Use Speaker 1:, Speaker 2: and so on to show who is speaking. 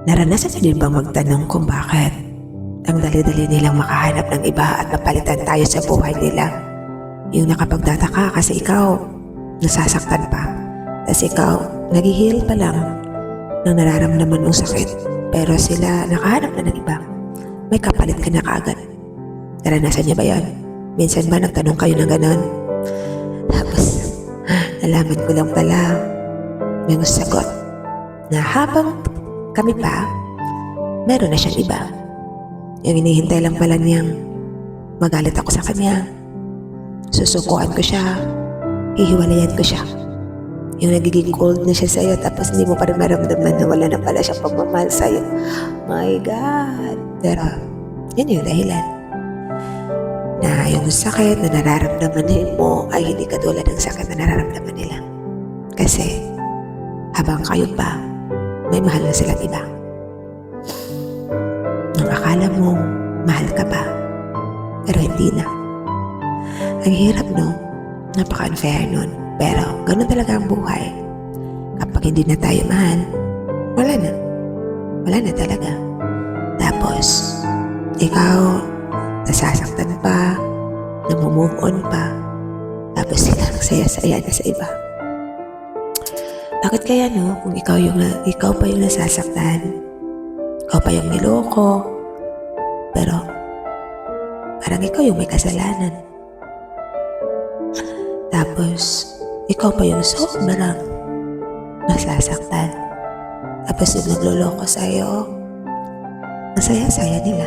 Speaker 1: Naranasan niyo din bang magtanong kung bakit ang dali-dali nilang makahanap ng iba at mapalitan tayo sa buhay nila? Yung nakapagtataka kasi ikaw nasasaktan pa, tapos ikaw naghihil pa lang ng nararamdaman mong sakit, pero sila nakahanap na ng iba. May kapalit ka na kaagad. Naranasan niyo ba yan? Minsan ba nagtanong kayo ng ganon? Tapos nalaman ko lang pala yung sagot na habang kami pa, meron na siyang iba. Yung hinihintay lang pala niyang magalit ako sa kanya, susukuan ko siya, hihiwalayan ko siya. Yung nagiging cold na siya sa'yo, tapos hindi mo pa rin maramdaman na wala na pala siyang pagmamahal sa'yo. My God! Pero yun yung dahilan na yung sakit na nararamdaman mo ay hindi katulad ng sakit na nararamdaman nila. Kasi habang kayo pa, may mahal na silang iba. Nang akala mong mahal ka pa, pero hindi na. Ang hirap, no? Napaka-unfair nun. Pero ganun talaga ang buhay. Kapag hindi na tayo mahal, wala na. Wala na talaga. Tapos, ikaw, nasasaktan pa, namumove on pa, tapos silang saya-saya na sa iba. Bakit kaya, no? Kung ikaw pa yung nasasaktan, ikaw pa yung niloko, pero parang ikaw yung may kasalanan. Tapos, ikaw pa yung sobrang nasasaktan. Tapos yung nagloloko sa'yo, masaya-saya nila.